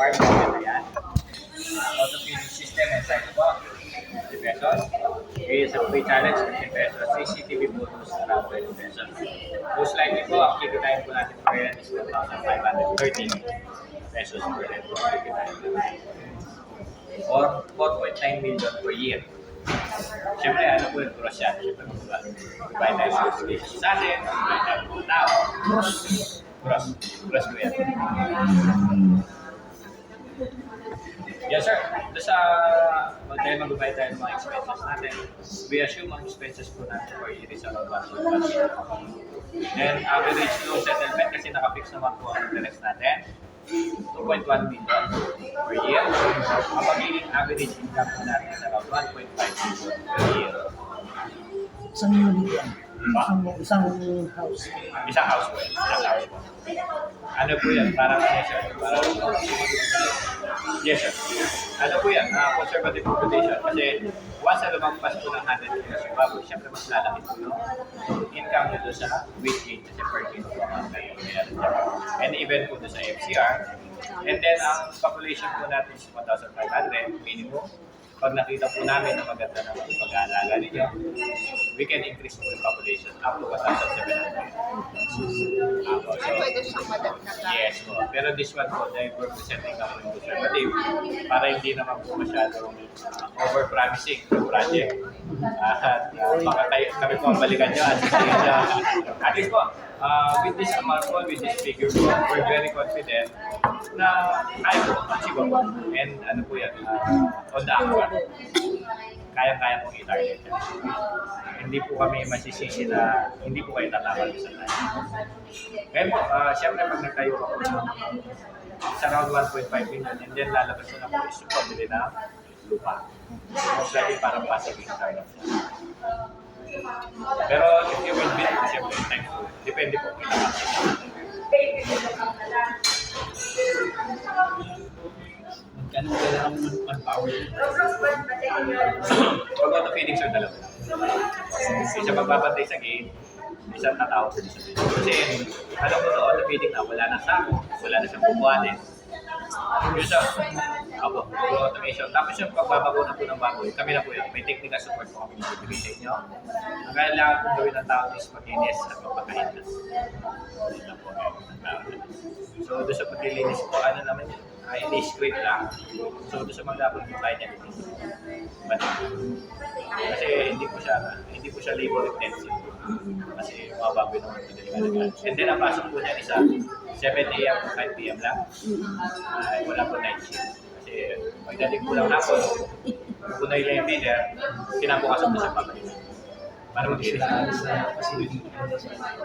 farm natin na yan. Auto feeding system and side po, 50 pesos. ASFP challenge, 50 pesos. CCTV bonus, around 20 pesos. Most likely po, ang kikitain po natin per yan is 1,530 pesos per head po. Or 4.9 million per year. Siyempre, ano po yung gross yan? Siyempre, mag-divide tayo sa station sa atin, mag-divide tayo ng mga tao. Gross po yan. Yes, sir. Doon sa mag-divide tayo ng mga expenses natin, we assume ang expenses po natin per year is around 1.1 million. Then, average loan settlement kasi naka-fix naman po ang interest natin. 2.1 million per year. Ang magiging average income po natin is around 1.5 million per year. Isang unit yan. Isang house. Isang house po. Ano po yan? Parang ano sir? Parang... Yes sir. Ano po yan? Conservative computation. Kasi once na lumampas po ng 100 kilos yung baboy, syempre mas lalaki po yung income nyo doon sa weight gain kasi per kilo po ang meron. And even po doon sa FCR. And then ang population po natin is 1,500 minimum. Pag nakita po namin na maganda na pag-aalaga ninyo, we can increase po yung population up to 1,700. Pwede siyang madagdagan. Yes po. Pero this one po, dahil we're presenting ako yung conservative, para hindi naman po masyadong over-promising yung project. At baka kami po ang balikan nyo at sasayin nyo. At least po, with this amount po, with this figure po, we're very confident na kaya po achievable. And ano po yan, on the actual, kaya-kaya pong i-target yan. Hindi po kami masisisi na hindi po kayo tatawag sa tayo. Ngayon po, siyempre pag nagtayo ka po sa around 1.5 million and then lalabas na po is pabili na lupa. Most likely parang passive income. Pero if you will build, siyempre, time po. Depende po. Magkano kailangan mo manpower? Pag auto feeding sir, dalawa. Isa magbabantay sa gate, isang tatawag sa gate. Kasi alam ko na auto feeding na wala na sako, wala na siyang bubuhanin. Yung sa automation. Tapos yung pagbabago na po ng baboy, kami na po yun. May technical support po kami ibibigay sa inyo. Ang kailangan kong gawin ng tao is mag-inis at magpakain na. So doon sa paglilinis po, ano naman yun? Discreet lang. So doon sa mga dapat yung kain niya. Kasi hindi po siya labor intensive. Kasi mga baboy naman po nila. And then ang pasok po niya isa 7 a.m. to 5 p.m. lang. Wala po night shift. Kasi pagdating po lang hapon, punay lang yung feeder, kinabukasan po siya papalitan. Para mag-iris.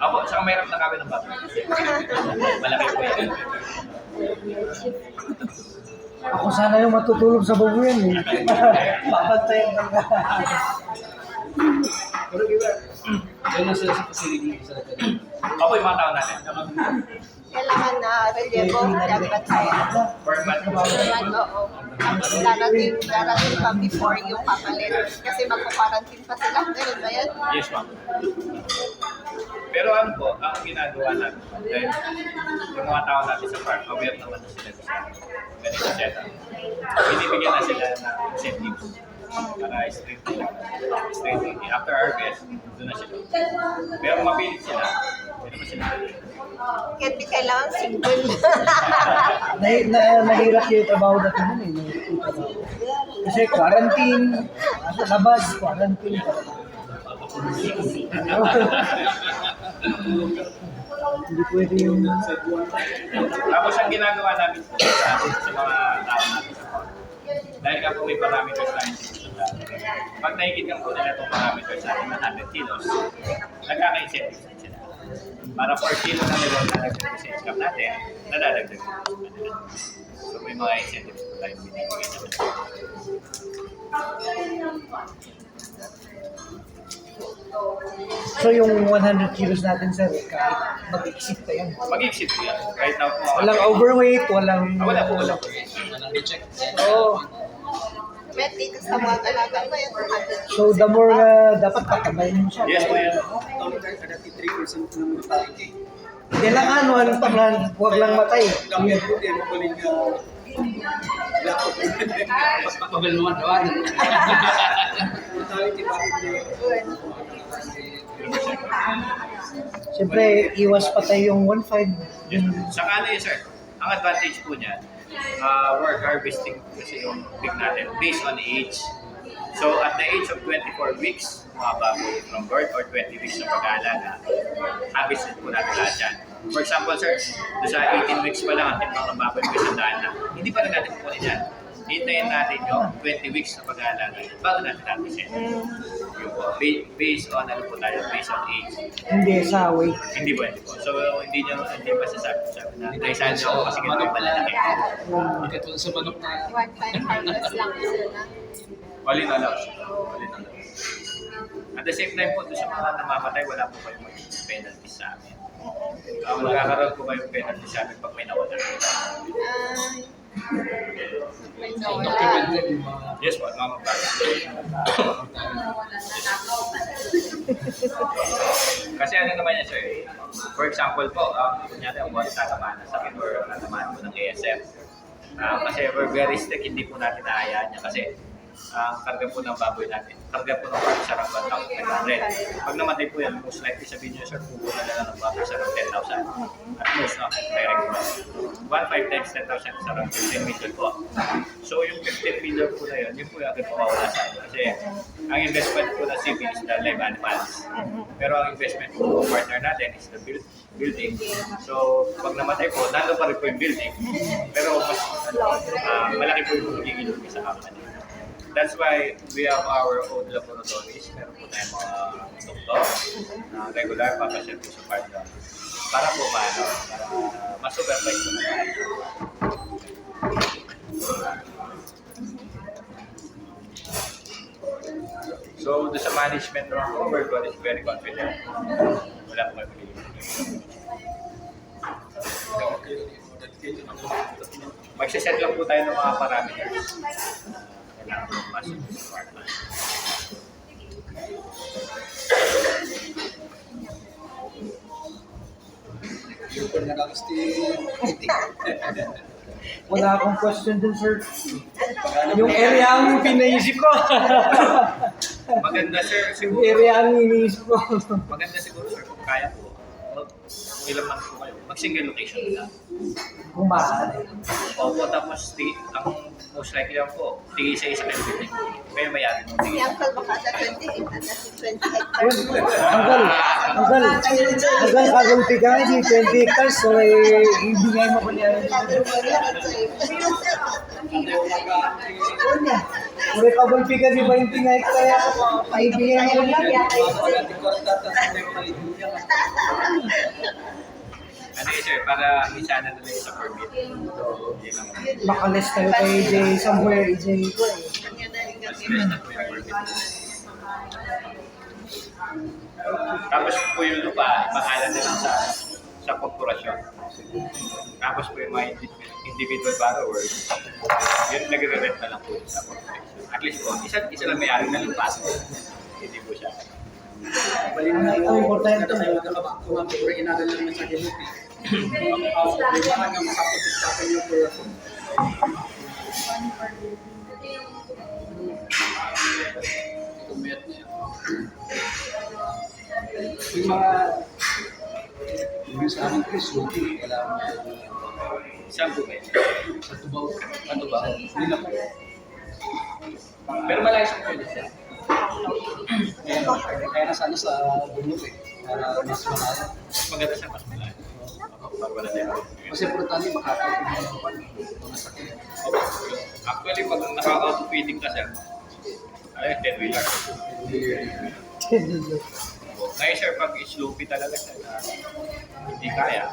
Ako, saka mayroon na kami ng baboy. Malaki po yan. Ako sana yung matutulog sa babuyan eh. Papantayan ka nga. Pero diba, gano'n sila sa facility sa kanila. Ako yung mga tao natin. Kailangan na reliable, dapat tayo. Per month po. Oo. Darating pa before yung papalit. Kasi magpa-quarantine pa sila. Ganun ba yan? Yes, ma'am. Pero ano po, ang ginagawa natin, dahil yung mga tao natin sa farm, aware naman na sila sa ganito setup. Binibigyan na sila ng incentives para straight after harvest, doon na sila. Pero mapilit sila, hindi naman sila. Kaya di kailangan single. Nahirap yung trabaho natin nun eh. Yung trabaho. Kasi quarantine, nasa labas, quarantine. Hindi pwede yung... Tapos ang ginagawa namin po sa mga tao natin sa farm, dahil nga po may parameters tayo sa pag nakikita po nila itong parameters sa 100 kilos, nagkaka-incentives din sila. Para per kilo na nila nadagdag sa income natin, nadadagdag. So may mga incentives po tayo binibigay natin. So yung 100 kilos natin sir, kahit mag-exit pa yan. Mag-exit po yan. Right now po. Walang overweight, walang... Wala po. Walang reject. Oo. Met dito sa mga alaga mo yung 200. So the more na dapat patabayin mo siya. Yes po yan. Kada 3% ng mortality. Kailangan anong taman, huwag lang matay. Kami po, di mo galing pagpapagal naman dawan. Siyempre, iwas patay yung 1.5. Yun. Saka ano yun, sir? Ang advantage po niyan, we're harvesting kasi yung pig natin based on age. So, at the age of 24 weeks, mga baboy from birth or 20 weeks na pag-aalaga, harvested po natin lahat yan. For example, sir, doon sa 18 weeks pa lang, ang timbang ng baboy ko isang daan na, hindi pa rin natin kukunin yan. Hintayin natin yung 20 weeks na pag-aalaga bago natin harvestin. Yung po, based on ano po tayo, based on age. Hindi sa weight. Hindi po. So, hindi pa sasabi na, naisahan niyo ako kasi gano'n yung malalaki. Katulad sa manok na One time harvest lang sila. All in all out. All in all out. At the same time po, doon sa mga namamatay, wala po kayong magiging penalty sa amin. Magkakaroon po kayong penalty sa amin pag may nawala. May documented yung mga Yes po, mga magbaga. Kasi ano naman yan, sir? For example po, kunyari ang buwan tatamaan ng sakit or tatamaan po ng ASF. Kasi we're very strict, hindi po natin naayaan niya kasi ang karga po ng baboy natin, karga po ng baboy sa around 1,500. Pag namatay po yan, most likely sabihin nyo, sir, pupunan na lang ng baboy sa around 10,000. At most, no? Direct po. 1.5 times 10,000 is around 15 million po. So yung 15 million po na yun, yun po yung agad mawawala sa atin. Kasi ang investment po na CP is the live animals. Pero ang investment po partner natin is the building. So pag namatay po, nandun pa rin po yung building. Pero mas malaki po yung magiging lugi sa company. That's why we have our own laboratories. Meron po tayong mga doktor na regular papasyal po sa partner. Para po para ma-supervise po naman. So, doon sa management naman po, we're very confident. Wala po kayo Magsiset lang po tayo ng mga parameters. Kailangan po masok sa partner. yung pag nakakasti. Wala akong question dun, sir. Yung area ang pinaisip ko. Maganda sir, Yung siguro. area ang iniisip ko. Maganda siguro sir, kung kaya po. Kung ilan man po kayo, mag-single location lang. Kung maaari. Opo, tapos ang most likely lang po, tigay sa isa kayo building. Kaya mayari mo Si tigay. Uncle Makata 28 at si 20 Yun, hectares. Hanggang kagulpi ka, di 20 hectares, so ibigay mo ko niya. Kung kagulpi ka, di 20 hectares, ibigay mo ko niya. Ano yun sir, para isa na nila sa permit. So, yun lang. Makalis tayo kay AJ somewhere, AJ ko eh. Mas best na po yung permit. Tapos po yung lupa, ipangalan na lang sa korporasyon. Tapos po yung mga individual borrowers, yun nagre-rent na lang po sa corporation. At least po, isa lang may-ari na lupa. Hindi po siya. Ang importante Ito tayo magkakabak. Kung ang pura inaral lang sa ginupi. May mga nga makapagod sa akin yung pura. Kumayat na yan. Yung mga yung sa amin Chris, hindi. Wala Saan po kayo? sa tubaw. Ano ba? Hindi na po. Pero malayo sa pwede siya. Kaya nasa sa bunod eh. Para mas malayo. Mas maganda siya, mas malayo. Pag wala tayo. Mas importante makakapag mga sakit. Actually, pag nakaka-feeding ka sir, ay, 10-wheeler. Ngayon sir, pag sloopy talaga siya na hindi kaya,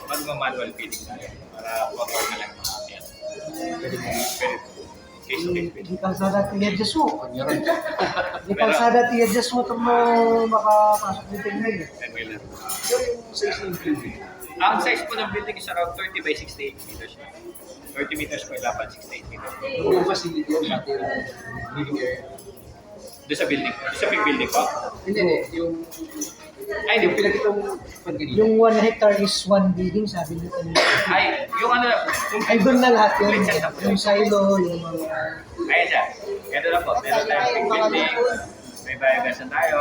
mag-manual feeding tayo para huwag na lang makakaya. Pero case to case Di kalsada i-adjust mo. Meron. Di kalsada i-adjust mo itong makapasok dito ngayon. 10-wheeler. Yung size ng building. Ang size po ng building is around 30 by 68 meters na. 30 meters po yung lapan, 68 meters. Yung facility yung pati yung living area. Doon sa building, doon sa big building po. Hindi, yung Ay, Yung pinagitong pagganito. Yung 1 hectare is 1 building, sabi niyo kanina. ay, yung ano, Ay, doon na lahat yun. Wait, set up. Yung silo, yung mga... Ayan siya. Ganito lang po. Meron tayong building, may biogas na tayo,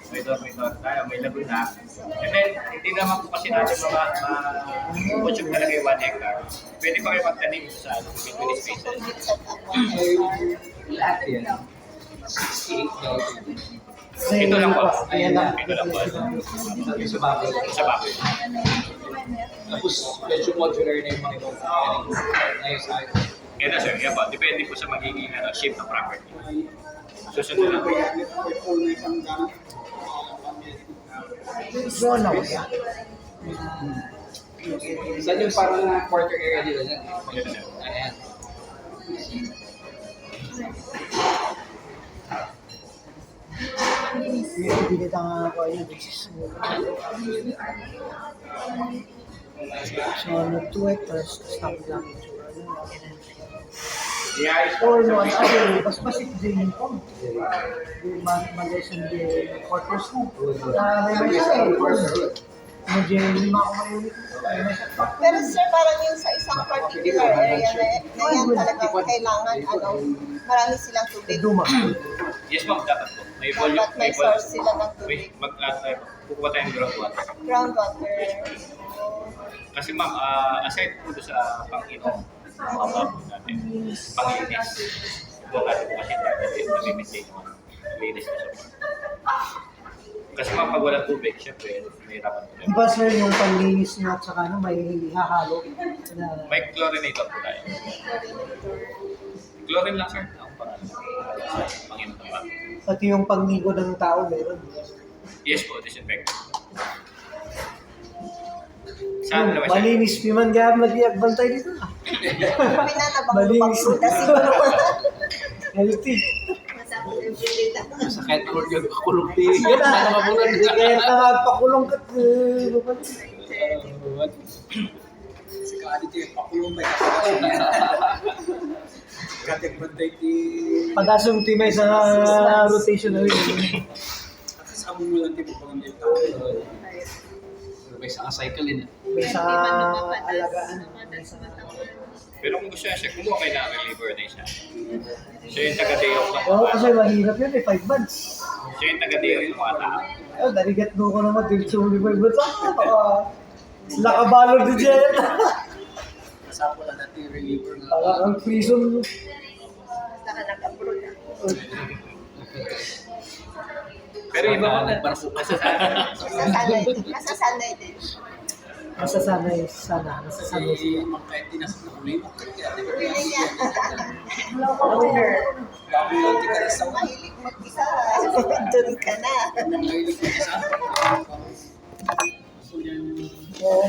may dormitory tayo, may laguna. And then, hindi naman po kasi natin ma-putyog talaga yung 1 hectare. Pwede pa kayo magtanim sa between spaces. Lahat yan. 68,000. Ito lang po. Ayan lang. Ito lang po. Sa bagay. Sa baboy. Tapos, medyo modular na yung mga ibang ngayon sa akin. Ito sir, yan po. Depende po sa magiging shape ng property. Susunod lang po. Doon ako yan. Saan yung parang quarter area nila yan? Ito sir. Ayan. Yung binita nga ako yun, which is so, 2 hectares, stop lang. Yeah, Or no, ano, mas masik din yung mag-lesson din quarters mo. May isa eh. Medyo lima ako mayunit. Pero sir, parang yung sa isang particular area na yan talagang kailangan, marami silang tubig. Duma. yes ma'am, dapat po. May volume, Dapat may source sila ng Wait, tubig. kukuha tayong groundwater. Groundwater. Kasi ma'am, aside po doon sa pang-inom, po natin, pang-inis. Ito natin po kasi nami-maintain mo. Linis na siya. Kasi ma'am, pag walang tubig, syempre, may hirapan po. Diba sir, yung panlinis niya at saka may hahalo na May chlorinator po tayo. Chlorine lang sir, ang pangalan. Pang-inom ng bago. pati yung pangligo ng tao meron. Yes po, disinfectant. Saan naman siya? Malinis piman kaya nag-iagbantay dito. Pinanabang Malinis. bakuna siguro. Healthy. Sa kahit naman yun, kulong di. Yan na. Kaya na magpakulong ka. Sa kaadit yung pakulong ba yung katik banday di... Pag-asong timay sa rotation na rin. Kasama mo lang di mo pang hindi may isang cycle yun. May sa alagaan. May sa... Pero kung gusto niya siya, kumuha kayo ng reliever na isa. Siya yung taga-day off ng Oo, mga kasi mahirap yun eh, 5 months. Siya yung taga-day off ng mga tao. Ayun, daligat mo ko naman, dito sa uli 5 months. Nakabalor din dyan. Kasama lang natin yung reliever na... Parang ang prison. Pero iba ko na. Nasasanay din. Masasanay sana. Masasanay Kasi siya. kahit di nasa huli mo, Pili niya. bago yung tika na sa Mahilig mag-isa. Doon ka na. mahilig mo isa.